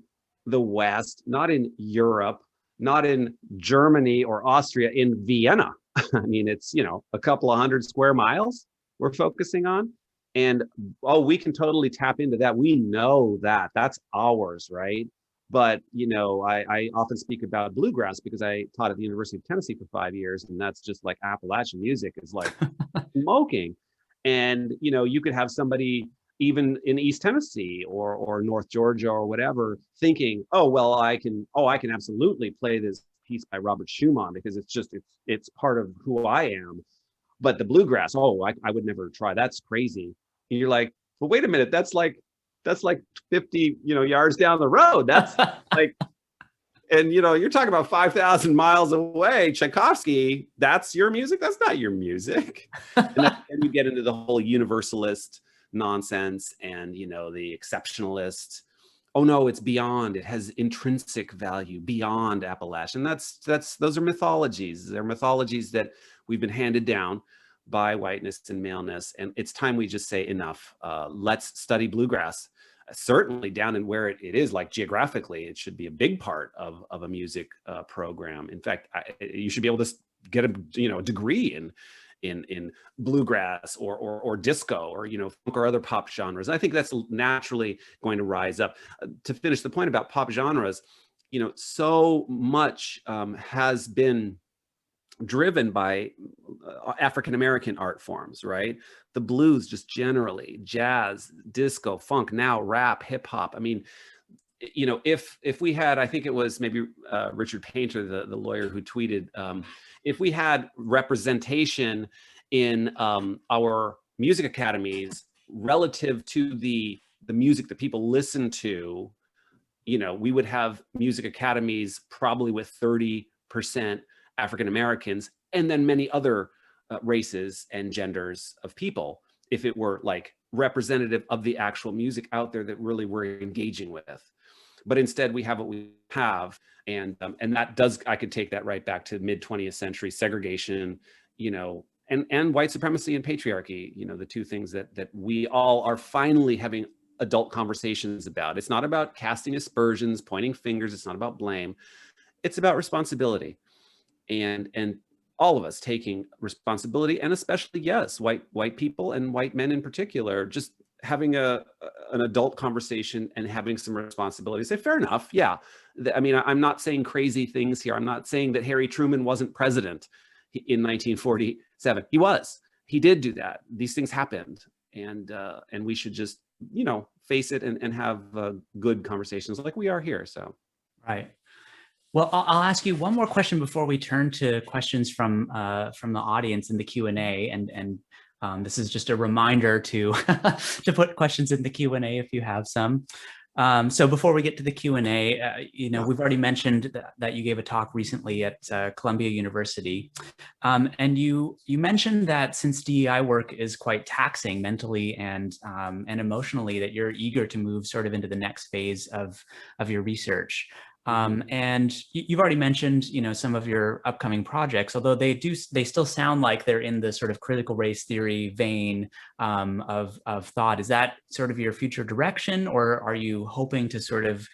the West, not in Europe, not in Germany or Austria, in Vienna. I mean, it's, you know, a couple of 100 square miles we're focusing on. And, oh, we can totally tap into that. We know that that's ours, right? But, you know, I often speak about bluegrass because I taught at the University of Tennessee for 5 years, and that's just like Appalachian music is like smoking. And, you know, you could have somebody even in East Tennessee or North Georgia or whatever thinking, oh, well, I can absolutely play this piece by Robert Schumann because it's part of who I am. But the bluegrass, oh, I would never try. That's crazy. And you're like, well, wait a minute, that's like 50, you know, yards down the road. That's like, and you know, you're talking about 5,000 miles away. Tchaikovsky, that's your music. That's not your music. And then you get into the whole universalist nonsense and, you know, the exceptionalist. Oh no, it's beyond. It has intrinsic value beyond Appalachian. Those are mythologies. They're mythologies that we've been handed down by whiteness and maleness. And it's time we just say enough. Let's study bluegrass. Certainly down in where it is, like geographically, it should be a big part of a music program. In fact, you should be able to get a, you know, a degree in bluegrass or disco or, you know, funk or other pop genres. I think that's naturally going to rise up. To finish the point about pop genres, you know, so much has been driven by African-American art forms, right? The blues just generally, jazz, disco, funk, now rap, hip hop. I mean, you know, if we had, I think it was maybe Richard Painter, the lawyer who tweeted, if we had representation in our music academies relative to the music that people listen to, you know, we would have music academies probably with 30% African Americans, and then many other races and genders of people, if it were like representative of the actual music out there that really we're engaging with. But instead, we have what we have, and that does, I could take that right back to mid 20th century segregation, you know, and white supremacy and patriarchy, you know, the two things that we all are finally having adult conversations about. It's not about casting aspersions, pointing fingers. It's not about blame. It's about responsibility. And all of us taking responsibility, and especially, yes, white people and white men in particular, just having an adult conversation and having some responsibility. Say, fair enough, yeah. I mean, I'm not saying crazy things here. I'm not saying that Harry Truman wasn't president in 1947. He was. He did do that. These things happened, and we should just, you know, face it and have good conversations like we are here. So, right. Well, I'll ask you one more question before we turn to questions from the audience in the Q&A, and this is just a reminder to to put questions in the Q&A if you have some. So before we get to the Q&A, you know, we've already mentioned that you gave a talk recently at Columbia University, and you mentioned that since DEI work is quite taxing mentally and emotionally, that you're eager to move sort of into the next phase of your research. And you've already mentioned, you know, some of your upcoming projects, although they still sound like they're in the sort of critical race theory vein of thought. Is that sort of your future direction, or are you hoping to sort of,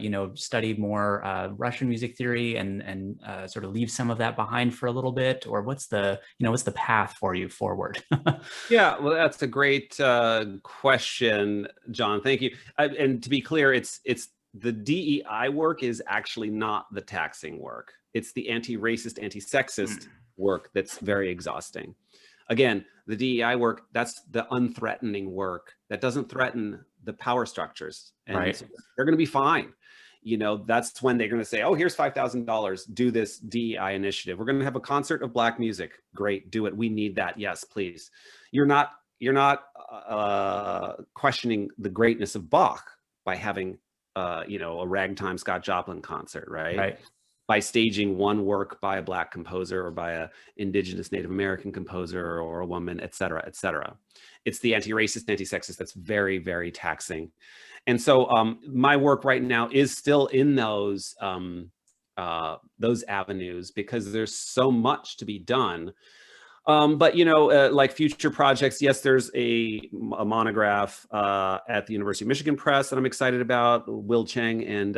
you know, study more Russian music theory and sort of leave some of that behind for a little bit, or what's the path for you forward? yeah, well, that's a great question, John. Thank you. And to be clear, it's the DEI work is actually not the taxing work. It's the anti-racist, anti-sexist work that's very exhausting. Again, the DEI work, that's the unthreatening work that doesn't threaten the power structures. And right. So they're going to be fine. You know, that's when they're going to say, oh, here's $5,000, do this DEI initiative. We're going to have a concert of Black music. Great, do it. We need that. Yes, please. You're not questioning the greatness of Bach by having you know, a ragtime Scott Joplin concert, right? Right. By staging one work by a Black composer or by a indigenous Native American composer or a woman, et cetera, et cetera. It's the anti-racist, anti-sexist that's very, very taxing. And so my work right now is still in those avenues because there's so much to be done. But, you know, like future projects, yes, there's a monograph at the University of Michigan Press that I'm excited about. Will Cheng and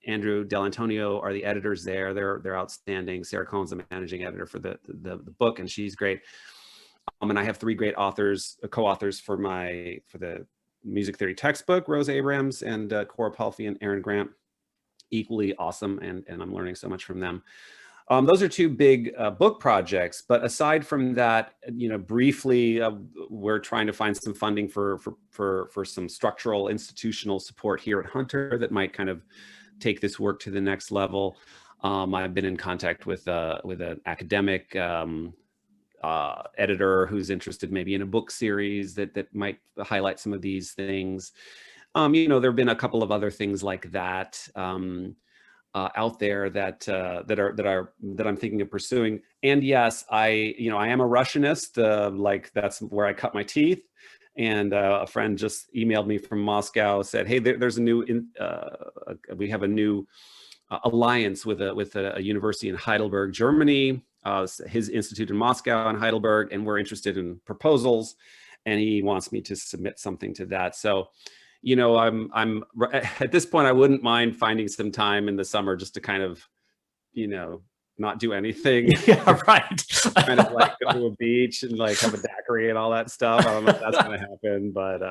Andrew Dell'Antonio are the editors there. They're outstanding. Sarah Cohen's the managing editor for the book, and she's great. And I have 3 great authors, co-authors for the music theory textbook, Rose Abrams and Cora Palfy and Aaron Grant. equally awesome, and I'm learning so much from them. Those are two big book projects, but aside from that, briefly, we're trying to find some funding for some structural institutional support here at Hunter that might kind of take this work to the next level. I've been in contact with an academic editor who's interested maybe in a book series that might highlight some of these things. There have been a couple of other things like that. Out there that I'm thinking of pursuing. And yes, I am a Russianist. Like that's where I cut my teeth. And a friend just emailed me from Moscow, said, "Hey, there's a new we have a new alliance with a university in Heidelberg, Germany. His institute in Moscow and Heidelberg, and we're interested in proposals, and he wants me to submit something to that." So, I'm at this point, I wouldn't mind finding some time in the summer just to kind of, not do anything. Yeah, right. Kind of like go to a beach and like have a daiquiri and all that stuff. I don't know if that's going to happen, but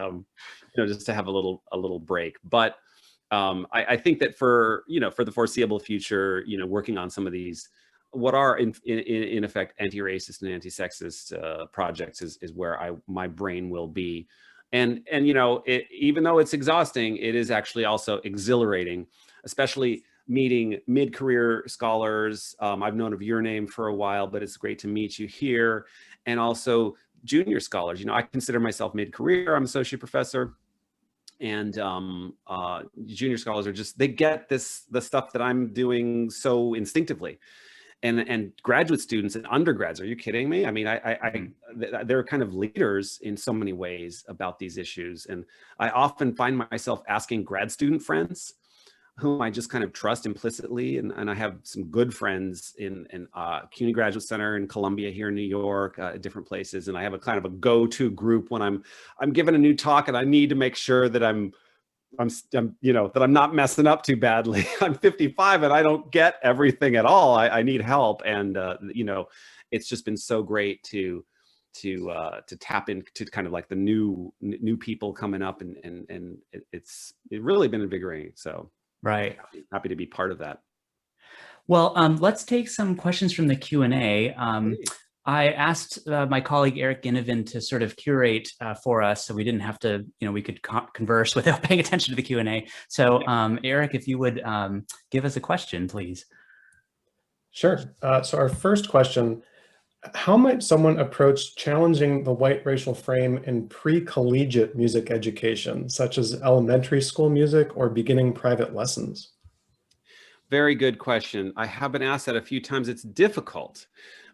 just to have a little break. But I think that for the foreseeable future, working on some of these, what are in effect anti-racist and anti-sexist projects is where my brain will be. And even though it's exhausting, it is actually also exhilarating, especially meeting mid-career scholars. I've known of your name for a while, but it's great to meet you here. And also junior scholars. I consider myself mid-career. I'm associate professor. And junior scholars are they get the stuff that I'm doing so instinctively. And graduate students and undergrads, are you kidding me? I mean, they're kind of leaders in so many ways about these issues. And I often find myself asking grad student friends whom I just kind of trust implicitly. And I have some good friends in CUNY Graduate Center in Columbia here in New York, different places. And I have a kind of a go-to group when I'm giving a new talk and I need to make sure that I'm that I'm not messing up too badly. I'm 55 and I don't get everything at all. I need help. And, it's just been so great to tap into kind of like the new people coming up, and it's really been invigorating. So right. Happy to be part of that. Well, let's take some questions from the Q&A. I asked my colleague Eric Ginnivan to sort of curate for us, so we didn't have to, we could converse without paying attention to the Q&A. So Eric, if you would give us a question, please. Sure. So our first question, how might someone approach challenging the white racial frame in pre-collegiate music education, such as elementary school music or beginning private lessons? Very good question. I have been asked that a few times. It's difficult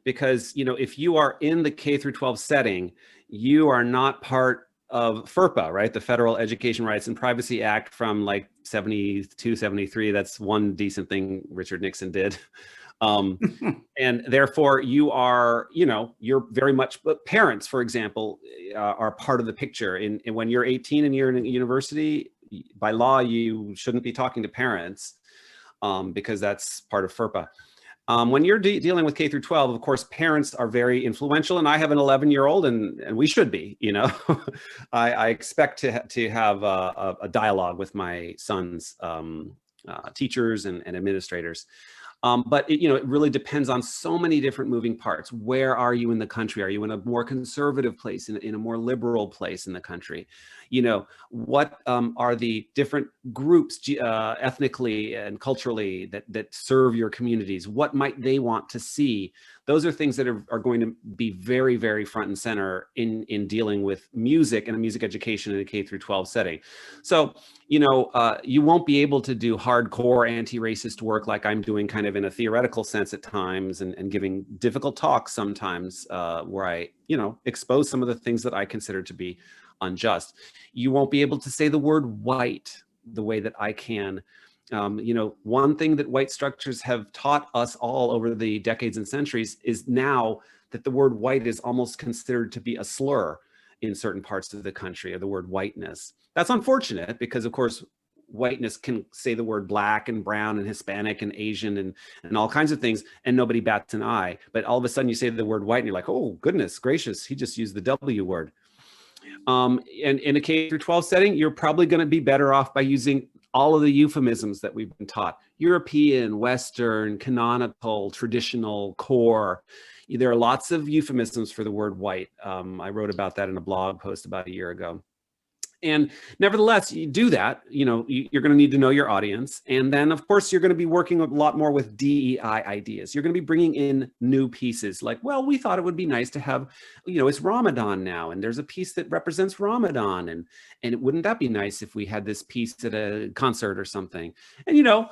because, if you are in the K through 12 setting, you are not part of FERPA, right? The Federal Education Rights and Privacy Act from like 72, 73. That's one decent thing Richard Nixon did. And therefore you are, you're very much, but parents, for example, are part of the picture. And when you're 18 and you're in a university, by law, you shouldn't be talking to parents because that's part of FERPA. When you're dealing with K through 12, of course, parents are very influential, and I have an 11-year-old, and we should be. I expect to have a dialogue with my son's teachers and administrators. But it really depends on so many different moving parts. Where are you in the country? Are you in a more conservative place, in a more liberal place in the country? What are the different groups ethnically and culturally that serve your communities? What might they want to see? Those are things that are going to be very, very front and center in dealing with music and a music education in a K through 12 setting. So, you won't be able to do hardcore anti-racist work like I'm doing kind of in a theoretical sense at times, and giving difficult talks sometimes where I, expose some of the things that I consider to be unjust. You won't be able to say the word white the way that I can. One thing that white structures have taught us all over the decades and centuries is now that the word white is almost considered to be a slur in certain parts of the country, or the word whiteness. That's unfortunate because, of course, whiteness can say the word black and brown and Hispanic and Asian and all kinds of things, and nobody bats an eye. But all of a sudden you say the word white and you're like, oh, goodness gracious, he just used the W word. And in a K through 12 setting, you're probably going to be better off by using all of the euphemisms that we've been taught: European, Western, canonical, traditional, core. There are lots of euphemisms for the word white. I wrote about that in a blog post about a year ago. And nevertheless, you do that, you're going to need to know your audience. And then, of course, you're going to be working a lot more with DEI ideas. You're going to be bringing in new pieces like, well, we thought it would be nice to have, it's Ramadan now, and there's a piece that represents Ramadan. And wouldn't that be nice if we had this piece at a concert or something? And,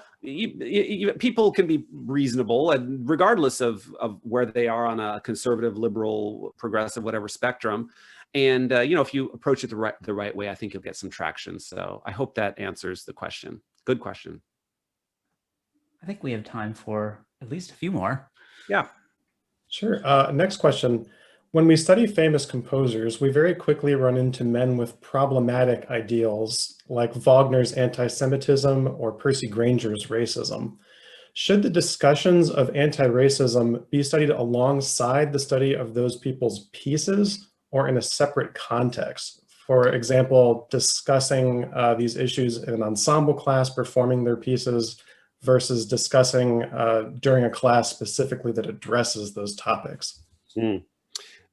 people can be reasonable, and regardless of where they are on a conservative, liberal, progressive, whatever spectrum. And, if you approach it the right way, I think you'll get some traction. So I hope that answers the question. Good question. I think we have time for at least a few more. Yeah. Sure. Next question. When we study famous composers, we very quickly run into men with problematic ideals like Wagner's anti-Semitism or Percy Grainger's racism. Should the discussions of anti-racism be studied alongside the study of those people's pieces, or in a separate context? For example, discussing these issues in an ensemble class performing their pieces versus discussing during a class specifically that addresses those topics?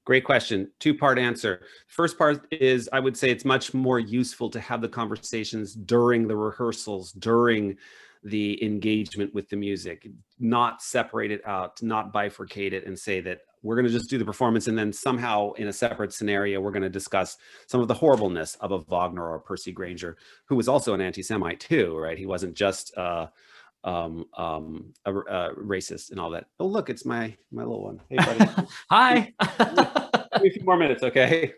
Great question. Two-part answer. First part is, I would say it's much more useful to have the conversations during the rehearsals, during the engagement with the music, not separate it out, not bifurcate it and say that we're going to just do the performance and then somehow in a separate scenario, we're going to discuss some of the horribleness of a Wagner or Percy Grainger, who was also an anti-Semite too, right? He wasn't just a racist and all that. Oh, look, it's my little one. Hey, buddy. Hi. Give me a few more minutes, okay?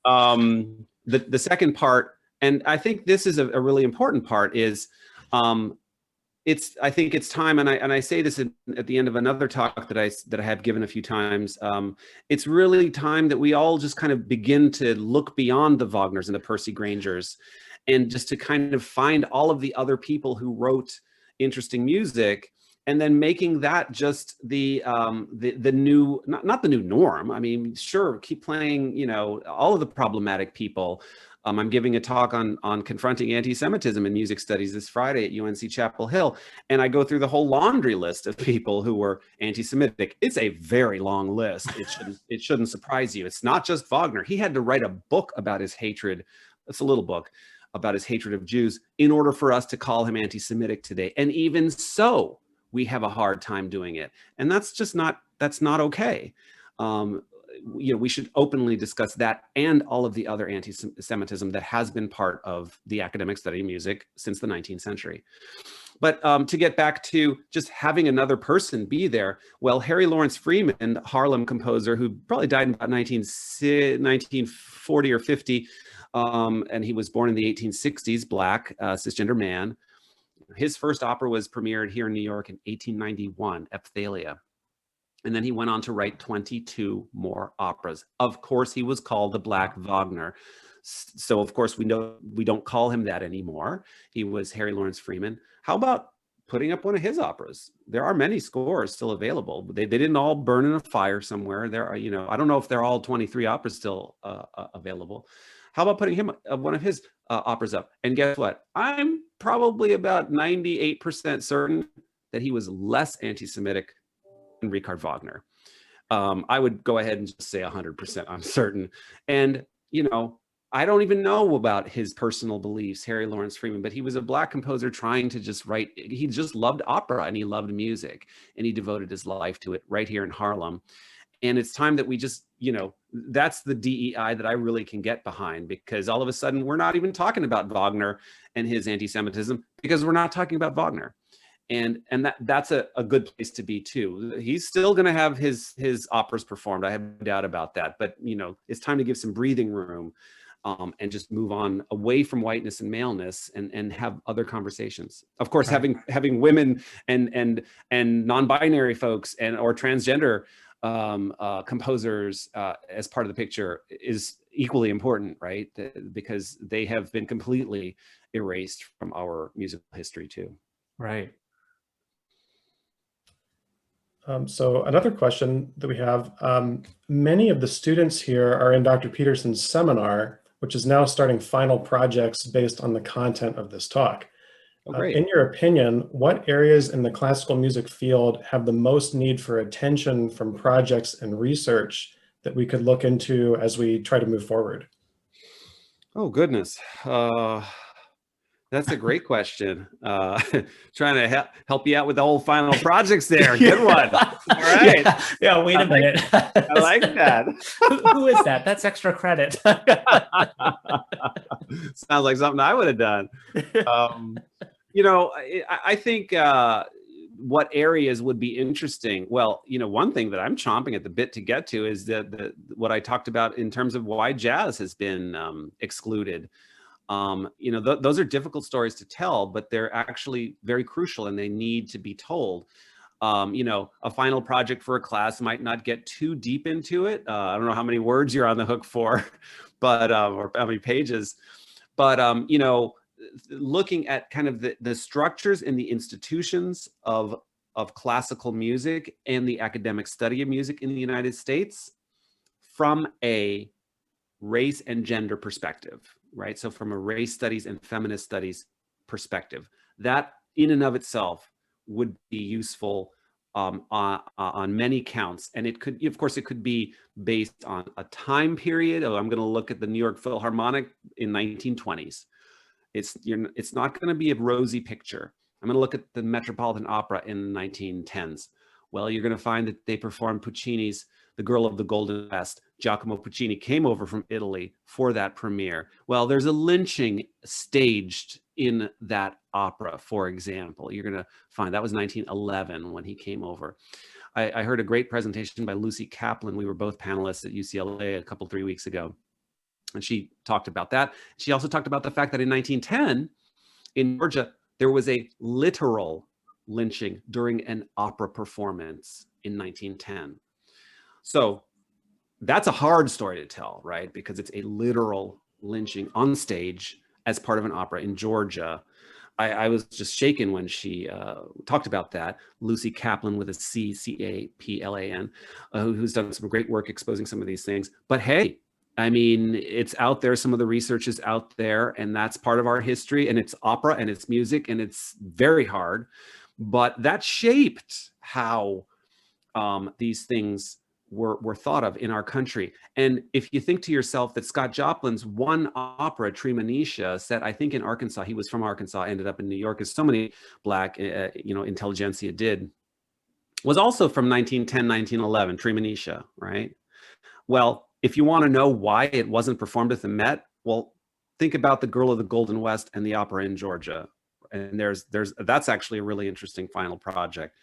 The second part, and I think this is a really important part, is I think it's time, and I say this at the end of another talk that I have given a few times. It's really time that we all just kind of begin to look beyond the Wagners and the Percy Graingers, and just to kind of find all of the other people who wrote interesting music, and then making that just the new, not the new norm. I mean, sure, keep playing, all of the problematic people. I'm giving a talk on confronting anti-Semitism in music studies this Friday at UNC Chapel Hill. And I go through the whole laundry list of people who were anti-Semitic. It's a very long list. It shouldn't surprise you. It's not just Wagner. He had to write a book about his hatred. It's a little book about his hatred of Jews in order for us to call him anti-Semitic today. And even so, we have a hard time doing it. And that's not okay. We should openly discuss that and all of the other anti-Semitism that has been part of the academic study of music since the 19th century. But to get back to just having another person be there, well, Harry Lawrence Freeman, Harlem composer who probably died in about 1940 or 50, and he was born in the 1860s, Black, cisgender man. His first opera was premiered here in New York in 1891, Epithalia. And then he went on to write 22 more operas. Of course, he was called the Black Wagner. So of course, we know we don't call him that anymore. He was Harry Lawrence Freeman. How about putting up one of his operas? There are many scores still available. They didn't all burn in a fire somewhere. There are, I don't know if they're all 23 operas still available. How about putting him one of his operas up? And guess what? I'm probably about 98% certain that he was less anti-Semitic than Richard Wagner. I would go ahead and just say 100%, I'm certain. And, I don't even know about his personal beliefs, Harry Lawrence Freeman, but he was a Black composer trying to just write. He just loved opera and he loved music, and he devoted his life to it right here in Harlem. And it's time that we just, that's the DEI that I really can get behind, because all of a sudden we're not even talking about Wagner and his anti-Semitism because we're not talking about Wagner. And that's a good place to be too. He's still going to have his operas performed. I have no doubt about that. But, it's time to give some breathing room and just move on away from whiteness and maleness and have other conversations. Of course, Right. having women and non-binary folks or transgender composers as part of the picture is equally important, right? Because they have been completely erased from our musical history too. Right. So another question that we have, many of the students here are in Dr. Peterson's seminar, which is now starting final projects based on the content of this talk. Oh, great. In your opinion, what areas in the classical music field have the most need for attention from projects and research that we could look into as we try to move forward? Oh, goodness. That's a great question. Trying to help you out with the whole final projects there. Good one. All right. Yeah, wait a minute. I like that. Who is that? That's extra credit. Sounds like something I would have done. I think what areas would be interesting. Well, one thing that I'm chomping at the bit to get to is what I talked about in terms of why jazz has been excluded. Those are difficult stories to tell, but they're actually very crucial and they need to be told. A final project for a class might not get too deep into it. I don't know how many words you're on the hook for, but or how many pages, but looking at kind of the structures and the institutions of classical music and the academic study of music in the United States from a race and gender perspective, right? So from a race studies and feminist studies perspective, that in and of itself would be useful on many counts. And it could, of course, it could be based on a time period. Oh, I'm going to look at the New York Philharmonic in 1920s. It's not going to be a rosy picture. I'm going to look at the Metropolitan Opera in the 1910s. Well, you're going to find that they performed Puccini's The Girl of the Golden West. Giacomo Puccini came over from Italy for that premiere. Well, there's a lynching staged in that opera, for example. You're going to find that was 1911 when he came over. I heard a great presentation by Lucy Kaplan. We were both panelists at UCLA a 3 weeks ago. And she talked about that. She also talked about the fact that in 1910, in Georgia, there was a literal lynching during an opera performance in 1910. So that's a hard story to tell, right? Because it's a literal lynching on stage as part of an opera in Georgia. I was just shaken when she talked about that. Lucy Kaplan with a C, C-A-P-L-A-N, who's done some great work exposing some of these things. But hey, I mean, it's out there. Some of the research is out there, and that's part of our history, and it's opera and it's music, and it's very hard. But that shaped how these things were thought of in our country. And if you think to yourself that Scott Joplin's one opera, Treemonisha, set, I think in Arkansas, he was from Arkansas, ended up in New York, as so many Black, intelligentsia did, was also from 1910, 1911, Treemonisha, right? Well, if you want to know why it wasn't performed at the Met, well, think about The Girl of the Golden West and the opera in Georgia. And that's actually a really interesting final project.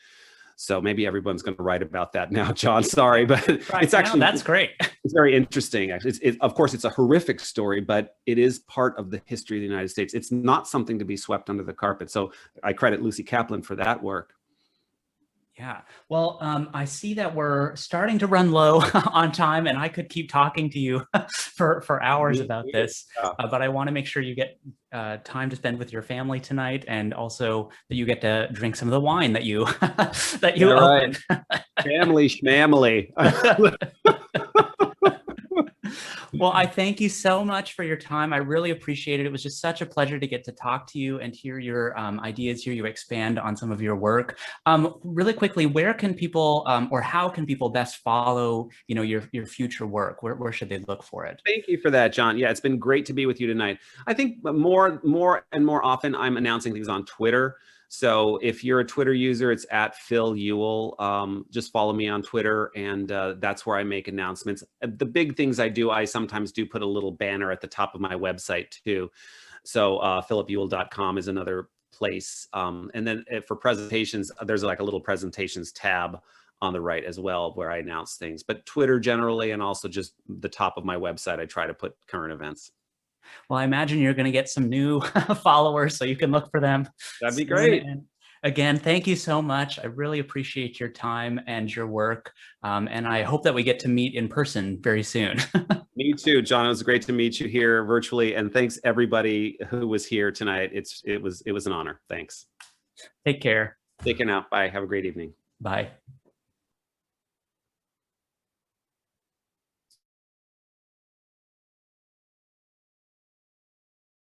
So maybe everyone's going to write about that now, John. Sorry, but right, it's actually that's great. It's very interesting. Actually, of course, it's a horrific story, but it is part of the history of the United States. It's not something to be swept under the carpet. So I credit Lucy Kaplan for that work. Yeah, well, I see that we're starting to run low on time, and I could keep talking to you for hours about this, but I want to make sure you get time to spend with your family tonight, and also that you get to drink some of the wine that you opened. Family schmamily. Well, I thank you so much for your time. I really appreciate it. It was just such a pleasure to get to talk to you and hear your ideas, hear you expand on some of your work. Really quickly, where can people or how can people best follow, your future work? Where should they look for it? Thank you for that, John. Yeah, it's been great to be with you tonight. I think more and more often I'm announcing things on Twitter. So if you're a Twitter user, it's at Phil Ewell. Just follow me on Twitter, and that's where I make announcements. The big things I do, I sometimes do put a little banner at the top of my website too. So philipewell.com is another place. And then for presentations, there's like a little presentations tab on the right as well where I announce things. But Twitter generally, and also just the top of my website, I try to put current events. Well, I imagine you're going to get some new followers, so you can look for them. That'd be great. And again, thank you so much. I really appreciate your time and your work. And I hope that we get to meet in person very soon. Me too, John. It was great to meet you here virtually. And thanks everybody who was here tonight. It was an honor. Thanks. Take care. Take care now. Bye. Have a great evening. Bye.